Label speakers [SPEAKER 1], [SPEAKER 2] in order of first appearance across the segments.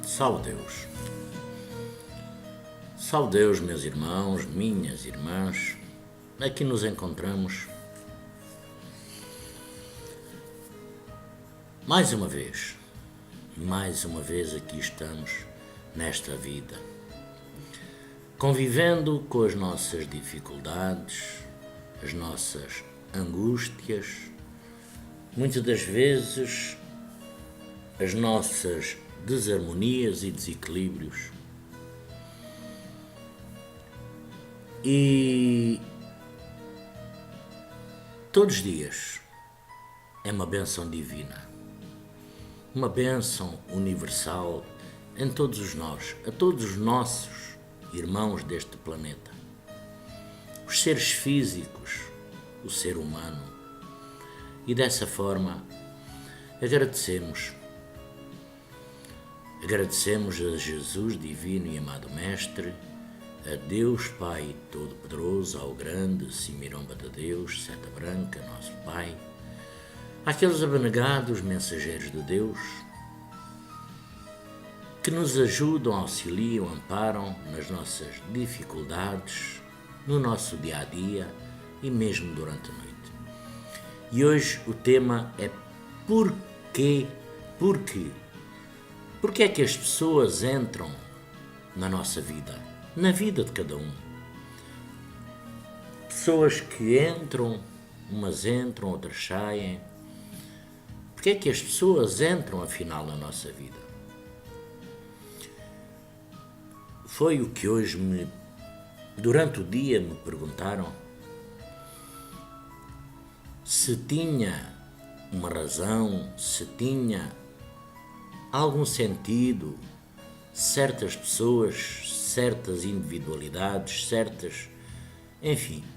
[SPEAKER 1] Salve Deus. Salve Deus, meus irmãos, minhas irmãs. Aqui nos encontramos mais uma vez aqui estamos nesta vida, convivendo com as nossas dificuldades, as nossas angústias, muitas das vezes as nossas desarmonias e desequilíbrios. E todos os dias é uma bênção divina, uma bênção universal em todos os nós, a todos os nossos irmãos deste planeta, os seres físicos, o ser humano. E dessa forma agradecemos a Jesus divino e amado Mestre, a Deus Pai Todo-Poderoso, ao grande Simiromba de Deus, Seta Branca, nosso Pai, àqueles abnegados mensageiros de Deus que nos ajudam, auxiliam, amparam nas nossas dificuldades, no nosso dia-a-dia e mesmo durante a noite. E hoje o tema é porquê? Porquê é que as pessoas entram na nossa vida, na vida de cada um? Pessoas que entram, umas entram, outras saem. Porquê é que as pessoas entram afinal na nossa vida? Foi o que hoje durante o dia me perguntaram se tinha uma razão, se tinha algum sentido certas pessoas, certas individualidades,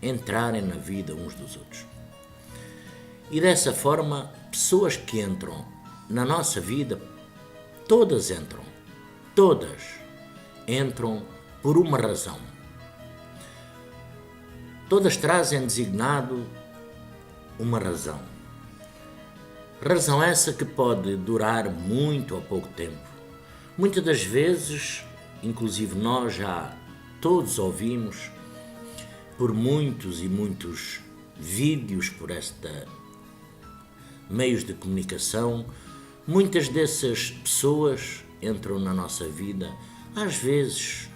[SPEAKER 1] entrarem na vida uns dos outros. E dessa forma, pessoas que entram na nossa vida, todas entram por uma razão. Todas trazem designado uma razão. Razão essa que pode durar muito ou pouco tempo. Muitas das vezes, inclusive nós já todos ouvimos por muitos e muitos vídeos por meios de comunicação, muitas dessas pessoas entram na nossa vida, às vezes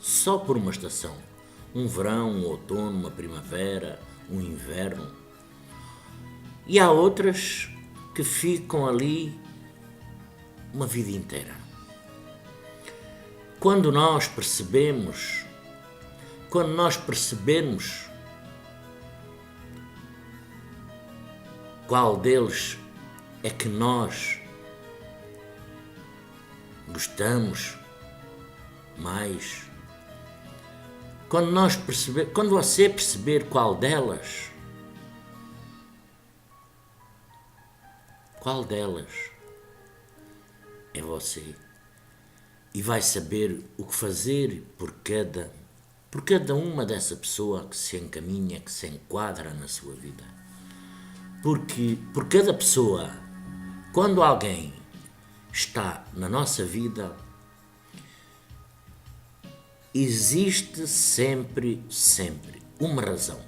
[SPEAKER 1] só por uma estação, um verão, um outono, uma primavera, um inverno. E há outras que ficam ali uma vida inteira. Quando nós percebermos qual deles é que nós gostamos mais, quando você perceber qual delas é você, e vai saber o que fazer por cada uma dessa pessoa que se encaminha, que se enquadra na sua vida. Porque por cada pessoa, quando alguém está na nossa vida, existe sempre uma razão.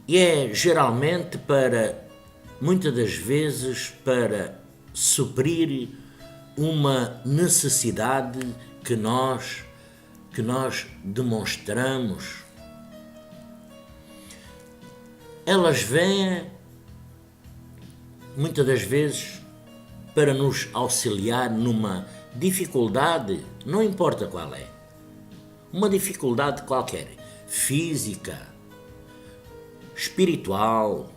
[SPEAKER 1] E é geralmente muitas das vezes, para suprir uma necessidade que nós demonstramos. Elas vêm, muitas das vezes, para nos auxiliar numa dificuldade, não importa qual é, uma dificuldade qualquer, física, espiritual,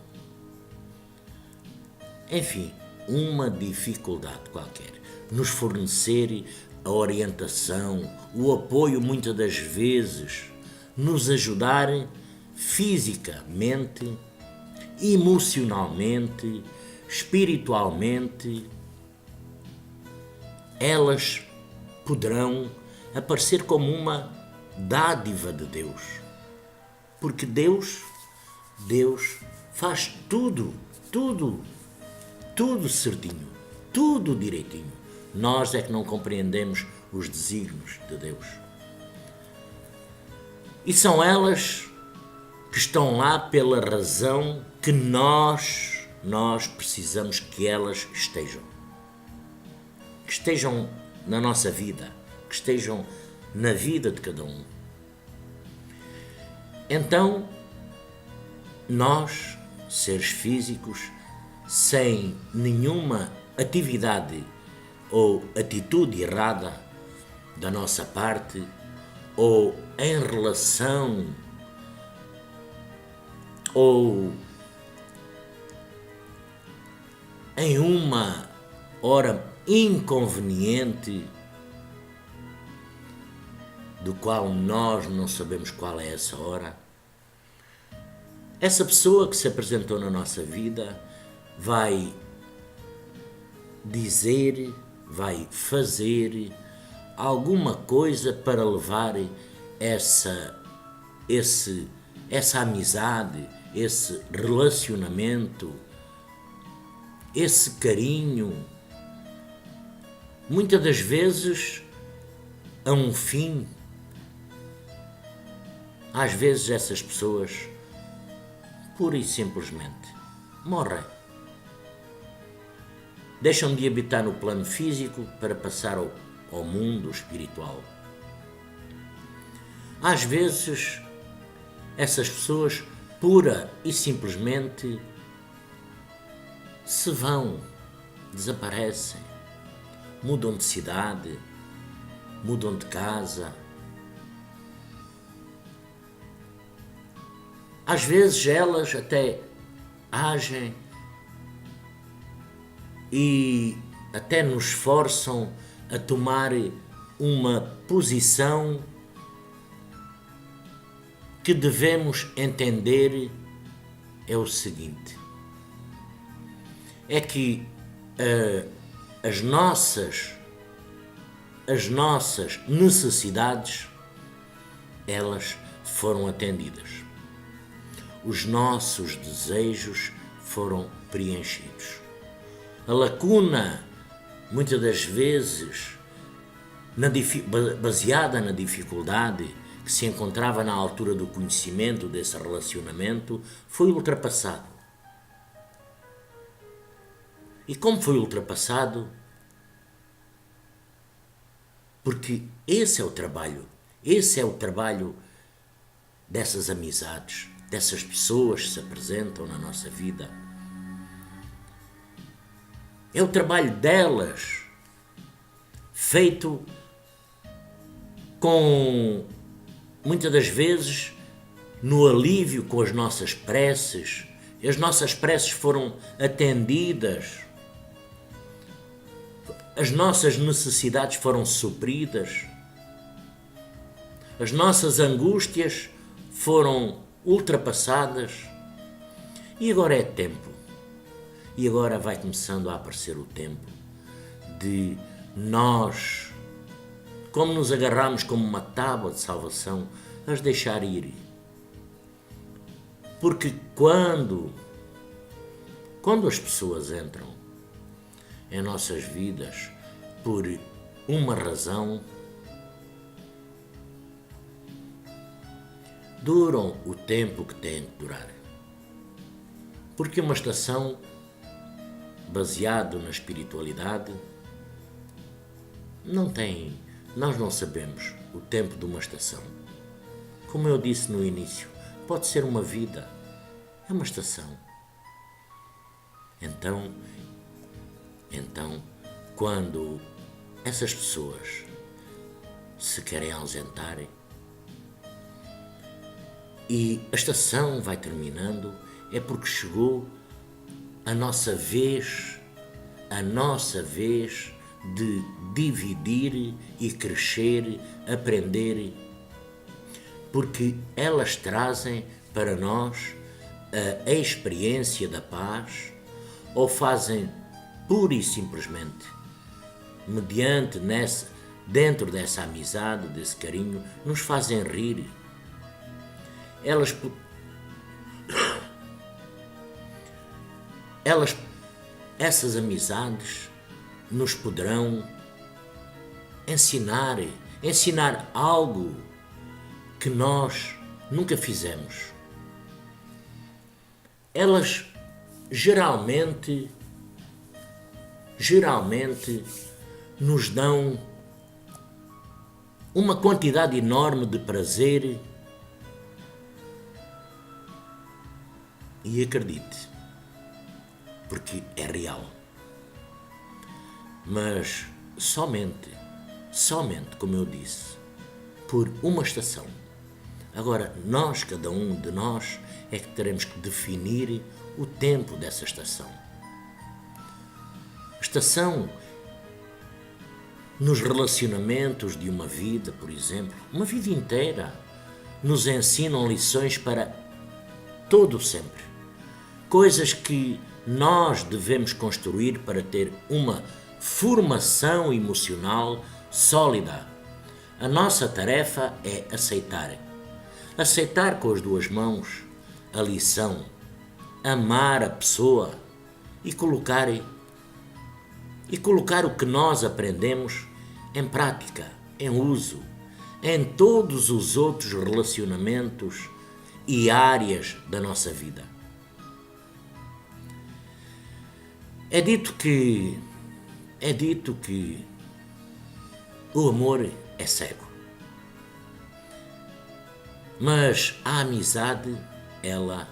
[SPEAKER 1] uma dificuldade qualquer, nos fornecer a orientação, o apoio, muitas das vezes, nos ajudar fisicamente, emocionalmente, espiritualmente. Elas poderão aparecer como uma dádiva de Deus, porque Deus Deus faz tudo, tudo, tudo certinho, tudo direitinho. Nós é que não compreendemos os desígnios de Deus. E são elas que estão lá pela razão que nós precisamos que elas estejam. Que estejam na nossa vida, que estejam na vida de cada um. Então, nós, seres físicos, sem nenhuma atividade ou atitude errada da nossa parte, ou em relação, ou em uma hora inconveniente, do qual nós não sabemos qual é essa hora, essa pessoa que se apresentou na nossa vida vai dizer, vai fazer alguma coisa para levar essa amizade, esse relacionamento, esse carinho, muitas das vezes a um fim. Às vezes essas pessoas pura e simplesmente morrem. Deixam de habitar no plano físico para passar ao mundo espiritual. Às vezes, essas pessoas pura e simplesmente se vão, desaparecem, mudam de cidade, mudam de casa. Às vezes elas até agem e até nos forçam a tomar uma posição que devemos entender é o seguinte: é que as nossas necessidades, elas foram atendidas. Os nossos desejos foram preenchidos. A lacuna, muitas das vezes, baseada na dificuldade que se encontrava na altura do conhecimento desse relacionamento, foi ultrapassado. E como foi ultrapassado? Porque esse é o trabalho dessas amizades, dessas pessoas que se apresentam na nossa vida. É o trabalho delas, feito com, muitas das vezes, no alívio com as nossas preces. As nossas preces foram atendidas, as nossas necessidades foram supridas, as nossas angústias foram ultrapassadas, e agora é tempo, e agora vai começando a aparecer o tempo de nós, como nos agarramos como uma tábua de salvação, as deixar ir. Porque quando as pessoas entram em nossas vidas por uma razão, duram o tempo que têm de durar. Porque uma estação baseada na espiritualidade nós não sabemos o tempo de uma estação. Como eu disse no início, pode ser uma vida, é uma estação. Então, quando essas pessoas se querem ausentarem e a estação vai terminando, é porque chegou a nossa vez de dividir e crescer, aprender, porque elas trazem para nós a experiência da paz, ou fazem pura e simplesmente, dentro dessa amizade, desse carinho, nos fazem rir. elas, essas amizades nos poderão ensinar algo que nós nunca fizemos. Elas geralmente nos dão uma quantidade enorme de prazer e acredite, porque é real. Mas somente, como eu disse, por uma estação. Agora, cada um de nós, é que teremos que definir o tempo dessa estação. Estação nos relacionamentos de uma vida, por exemplo, uma vida inteira, nos ensinam lições para todo o sempre. Coisas que nós devemos construir para ter uma formação emocional sólida. A nossa tarefa é aceitar com as duas mãos a lição, amar a pessoa e colocar o que nós aprendemos em prática, em uso, em todos os outros relacionamentos e áreas da nossa vida. É dito que o amor é cego, mas a amizade, ela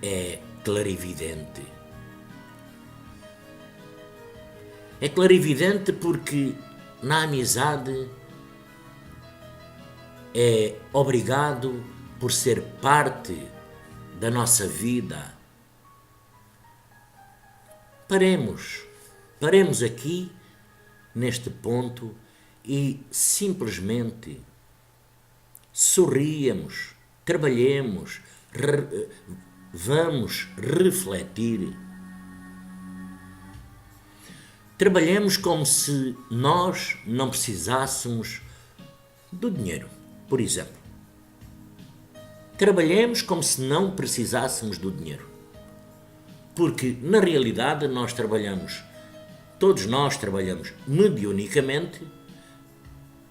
[SPEAKER 1] é clarividente. É clarividente porque na amizade é obrigado por ser parte da nossa vida. Paremos aqui neste ponto e simplesmente sorríamos, trabalhemos, vamos refletir. Trabalhemos como se nós não precisássemos do dinheiro, por exemplo. Trabalhemos como se não precisássemos do dinheiro. Porque, na realidade, todos nós trabalhamos mediunicamente,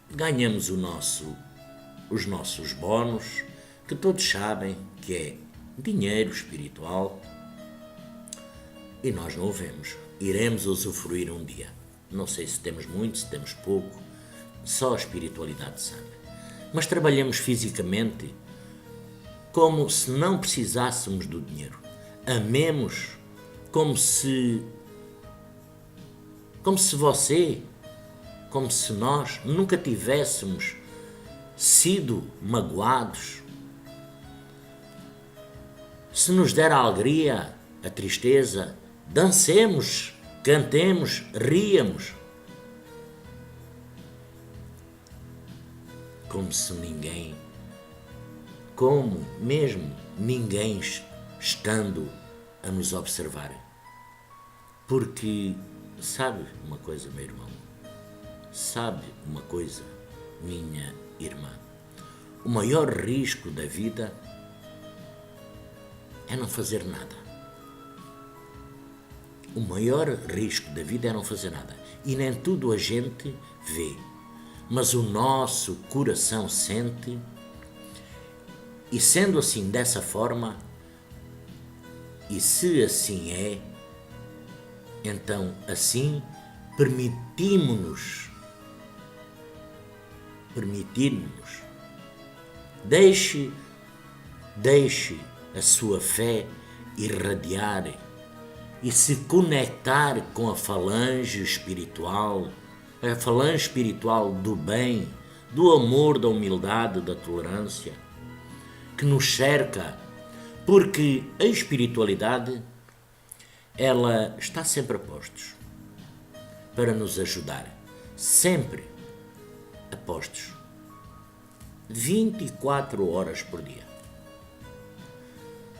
[SPEAKER 1] ganhamos os nossos bónus, que todos sabem que é dinheiro espiritual, e nós não o vemos. Iremos usufruir um dia. Não sei se temos muito, se temos pouco, só a espiritualidade sabe. Mas trabalhamos fisicamente como se não precisássemos do dinheiro. Amemos como se nós nunca tivéssemos sido magoados. Se nos der a alegria, a tristeza, dancemos, cantemos, riamos. Ninguém estando a nos observar. Porque, sabe uma coisa, meu irmão? Sabe uma coisa, minha irmã? O maior risco da vida é não fazer nada. O maior risco da vida é não fazer nada. E nem tudo a gente vê. Mas o nosso coração sente. E sendo assim, dessa forma, e se assim é, então assim permitimos-nos. Deixe a sua fé irradiar e se conectar com a falange espiritual do bem, do amor, da humildade, da tolerância, que nos cerca, porque a espiritualidade, ela está sempre a postos para nos ajudar, sempre a postos, 24 horas por dia.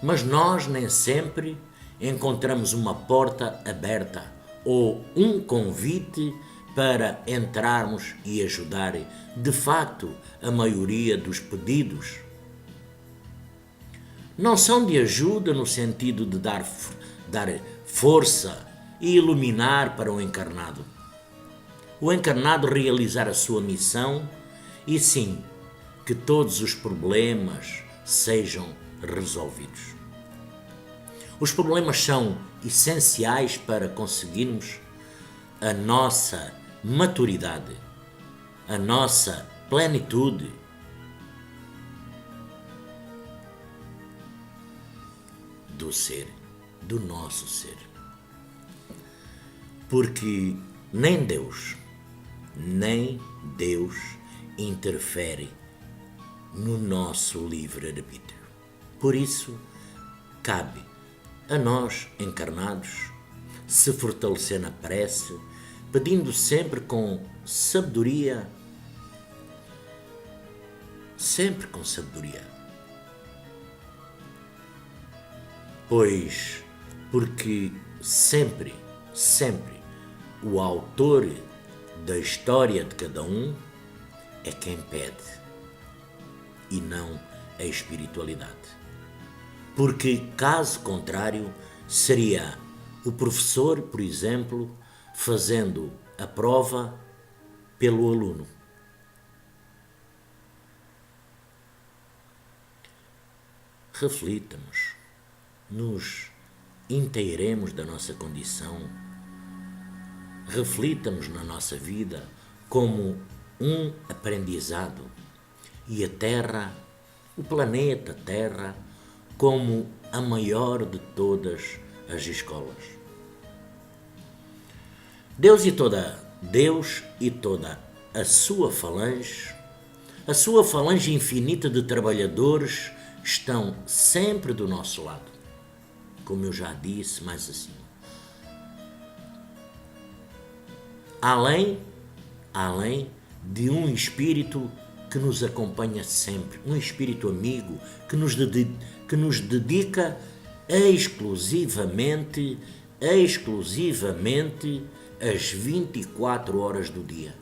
[SPEAKER 1] Mas nós nem sempre encontramos uma porta aberta ou um convite para entrarmos e ajudar. De facto, a maioria dos pedidos não são de ajuda no sentido de dar força e iluminar para o encarnado. O encarnado realizar a sua missão e sim, que todos os problemas sejam resolvidos. Os problemas são essenciais para conseguirmos a nossa maturidade, a nossa plenitude. Do ser, do nosso ser. Porque nem Deus interfere no nosso livre-arbítrio. Por isso, cabe a nós, encarnados, se fortalecer na prece, pedindo sempre com sabedoria, pois, porque sempre, o autor da história de cada um é quem pede e não a espiritualidade. Porque, caso contrário, seria o professor, por exemplo, fazendo a prova pelo aluno. Reflitamos, nos inteiremos da nossa condição, reflitamos na nossa vida como um aprendizado e a Terra, o planeta Terra, como a maior de todas as escolas. Deus e toda a sua falange infinita de trabalhadores estão sempre do nosso lado, como eu já disse mais acima. Além de um espírito que nos acompanha sempre, um espírito amigo que nos dedica exclusivamente as 24 horas do dia,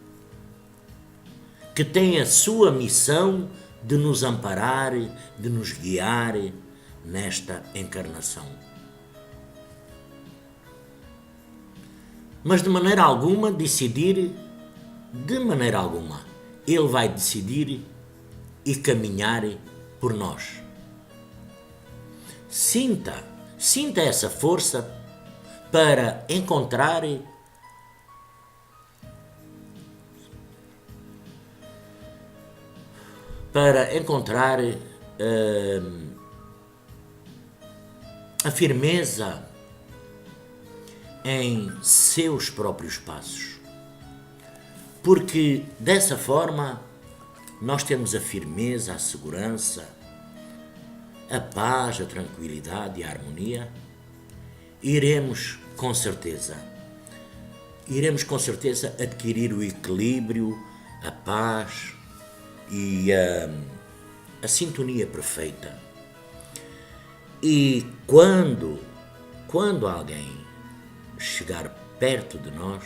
[SPEAKER 1] que tem a sua missão de nos amparar, de nos guiar nesta encarnação. Mas de maneira alguma, Ele vai decidir e caminhar por nós. Sinta essa força para encontrar a firmeza em seus próprios passos. Porque dessa forma nós temos a firmeza, a segurança, a paz, a tranquilidade e a harmonia. Iremos com certeza adquirir o equilíbrio, a paz e a sintonia perfeita. E quando alguém chegar perto de nós,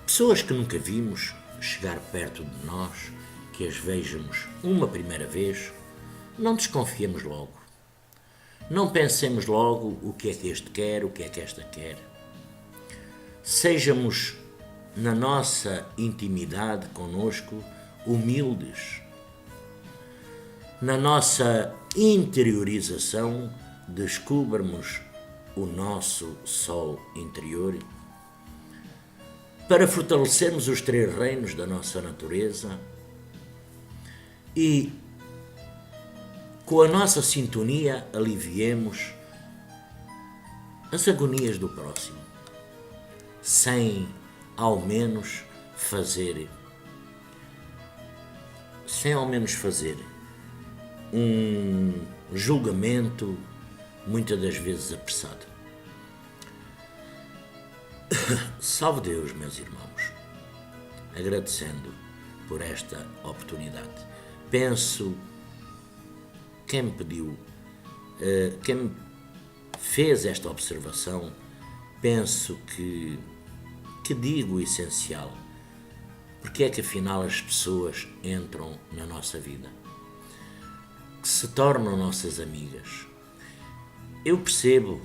[SPEAKER 1] pessoas que nunca vimos chegar perto de nós, que as vejamos uma primeira vez, não desconfiemos logo. Não pensemos logo o que é que este quer, o que é que esta quer. Sejamos, na nossa intimidade conosco, humildes. Na nossa interiorização, descubramos o nosso sol interior para fortalecermos os 3 reinos da nossa natureza e, com a nossa sintonia, aliviemos as agonias do próximo, sem ao menos fazer um julgamento muitas das vezes apressado. Salve Deus, meus irmãos, agradecendo por esta oportunidade. Penso, quem me fez esta observação, penso que digo o essencial, Porque é que afinal as pessoas entram na nossa vida, que se tornam nossas amigas? Eu percebo,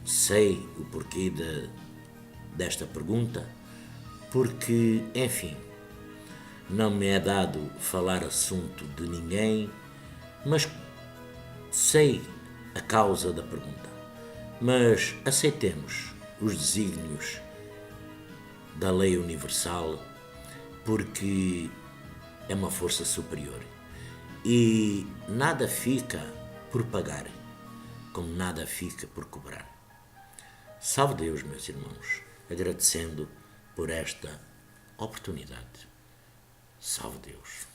[SPEAKER 1] sei o porquê desta pergunta, porque, enfim, não me é dado falar assunto de ninguém, mas sei a causa da pergunta. Mas aceitemos os desígnios da lei universal, porque é uma força superior. E nada fica por pagar, como nada fica por cobrar. Salve Deus, meus irmãos, agradecendo por esta oportunidade. Salve Deus.